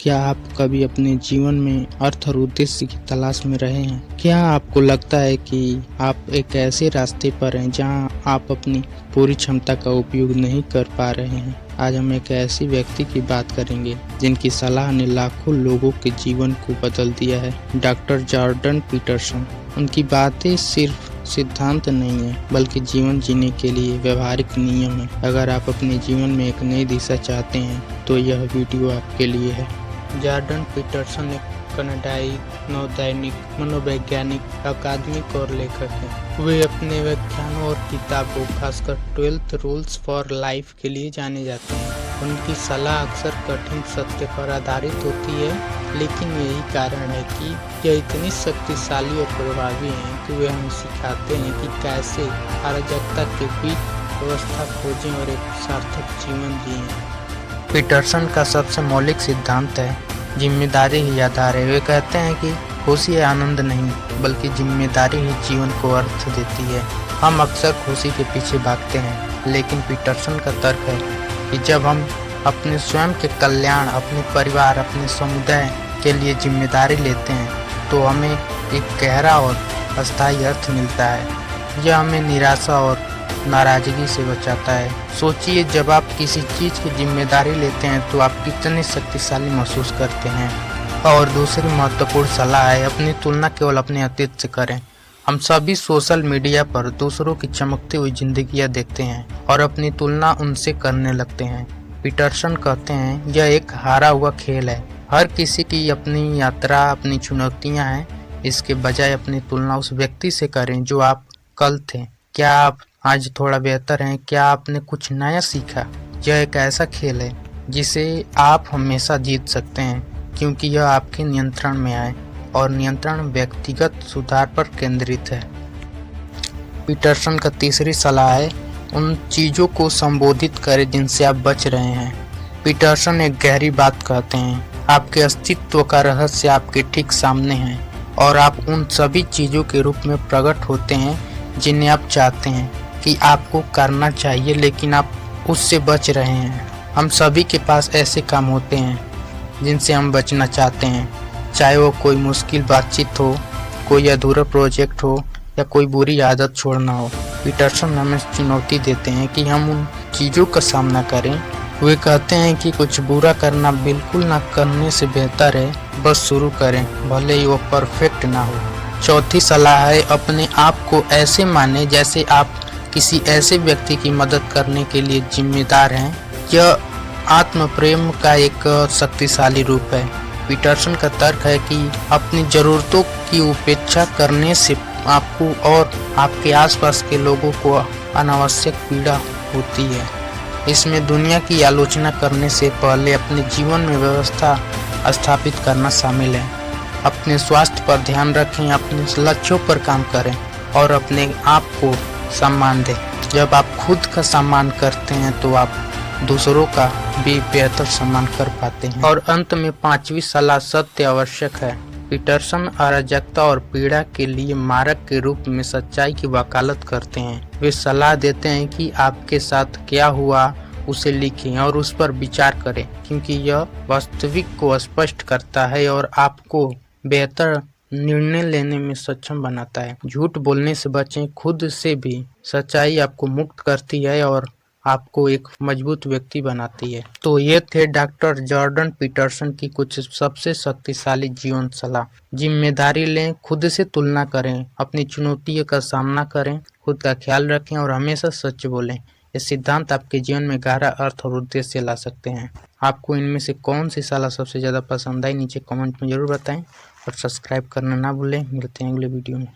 क्या आप कभी अपने जीवन में अर्थ और उद्देश्य की तलाश में रहे हैं? क्या आपको लगता है कि आप एक ऐसे रास्ते पर हैं जहां आप अपनी पूरी क्षमता का उपयोग नहीं कर पा रहे हैं? आज हम एक ऐसे व्यक्ति की बात करेंगे जिनकी सलाह ने लाखों लोगों के जीवन को बदल दिया है, डॉक्टर जॉर्डन पीटरसन। उनकी बातें सिर्फ सिद्धांत नहीं है बल्कि जीवन जीने के लिए व्यवहारिक नियम है। अगर आप अपने जीवन में एक नई दिशा चाहते हैं तो यह वीडियो आपके लिए है। जॉर्डन पीटरसन एक कनाडाई नवदैनिक मनोवैज्ञानिक, अकादमिक और लेखक हैं। वे अपने व्याख्यानों और किताबों, खासकर 12 रूल्स फॉर लाइफ के लिए जाने जाते हैं। उनकी सलाह अक्सर कठिन सत्य पर आधारित होती है, लेकिन यही कारण है कि यह इतनी शक्तिशाली और प्रभावी है कि वे हमें सिखाते हैं कि कैसे अराजकता के बीच व्यवस्था खोजें और एक सार्थक जीवन जिएं। पीटरसन का सबसे मौलिक सिद्धांत है जिम्मेदारी ही आधार है। वे कहते हैं कि खुशी आनंद नहीं बल्कि जिम्मेदारी ही जीवन को अर्थ देती है। हम अक्सर खुशी के पीछे भागते हैं, लेकिन पीटरसन का तर्क है कि जब हम अपने स्वयं के कल्याण, अपने परिवार, अपने समुदाय के लिए जिम्मेदारी लेते हैं तो हमें एक गहरा और अस्थायी अर्थ मिलता है। यह हमें निराशा और नाराजगी से बचाता है। सोचिए, जब आप किसी चीज़ की जिम्मेदारी लेते हैं तो आप कितने शक्तिशाली महसूस करते हैं। और दूसरी महत्वपूर्ण सलाह है, अपनी तुलना केवल अपने अतीत से करें। हम सभी सोशल मीडिया पर दूसरों की चमकती हुई जिंदगियां देखते हैं और अपनी तुलना उनसे करने लगते हैं। पीटरसन कहते हैं यह एक हारा हुआ खेल है। हर किसी की अपनी यात्रा, अपनी चुनौतियां हैं। इसके बजाय अपनी तुलना उस व्यक्ति से करें जो आप कल थे। क्या आप आज थोड़ा बेहतर हैं? क्या आपने कुछ नया सीखा? यह एक ऐसा खेल है जिसे आप हमेशा जीत सकते हैं, क्योंकि यह आपके नियंत्रण में है और नियंत्रण व्यक्तिगत सुधार पर केंद्रित है। पीटरसन का तीसरी सलाह है, उन चीज़ों को संबोधित करें जिनसे आप बच रहे हैं। पीटरसन एक गहरी बात कहते हैं, आपके अस्तित्व का रहस्य आपके ठीक सामने है और आप उन सभी चीज़ों के रूप में प्रकट होते हैं जिन्हें आप चाहते हैं कि आपको करना चाहिए, लेकिन आप उससे बच रहे हैं। हम सभी के पास ऐसे काम होते हैं जिनसे हम बचना चाहते हैं, चाहे वो कोई मुश्किल बातचीत हो, कोई अधूरा प्रोजेक्ट हो या कोई बुरी आदत छोड़ना हो। पीटरसन हमें चुनौती देते हैं कि हम उन चीज़ों का सामना करें। वे कहते हैं कि कुछ बुरा करना बिल्कुल ना करने से बेहतर है, बस शुरू करें, भले ही वो परफेक्ट ना हो। चौथी सलाह है, अपने आप को ऐसे माने जैसे आप किसी ऐसे व्यक्ति की मदद करने के लिए जिम्मेदार हैं। यह आत्म प्रेम का एक शक्तिशाली रूप है। पीटरसन का तर्क है कि अपनी ज़रूरतों की उपेक्षा करने से आपको और आपके आसपास के लोगों को अनावश्यक पीड़ा होती है। इसमें दुनिया की आलोचना करने से पहले अपने जीवन में व्यवस्था स्थापित करना शामिल है। अपने स्वास्थ्य पर ध्यान रखें, अपने लक्ष्यों पर काम करें और अपने आप को सम्मान दें। जब आप खुद का सम्मान करते हैं तो आप दूसरों का भी बेहतर सम्मान कर पाते हैं। और अंत में पांचवी सलाह, सत्य आवश्यक है। पीटरसन अराजकता और पीड़ा के लिए मार्ग के रूप में सच्चाई की वकालत करते हैं। वे सलाह देते हैं कि आपके साथ क्या हुआ उसे लिखें और उस पर विचार करें, क्योंकि यह वास्तविक को स्पष्ट करता है और आपको बेहतर निर्णय लेने में सक्षम बनाता है। झूठ बोलने से बचें, खुद से भी। सच्चाई आपको मुक्त करती है और आपको एक मजबूत व्यक्ति बनाती है। तो ये थे डॉक्टर जॉर्डन पीटरसन की कुछ सबसे शक्तिशाली जीवन सलाह। जिम्मेदारी लें, खुद से तुलना करें, अपनी चुनौतियों का सामना करें, खुद का ख्याल रखें और हमेशा सच बोलें। ये सिद्धांत आपके जीवन में गहरा अर्थ और उद्देश्य ला सकते हैं। आपको इनमें से कौन सी सलाह सबसे ज़्यादा पसंद आई, नीचे कमेंट में ज़रूर बताएं और सब्सक्राइब करना ना भूलें। मिलते हैं अगले वीडियो में।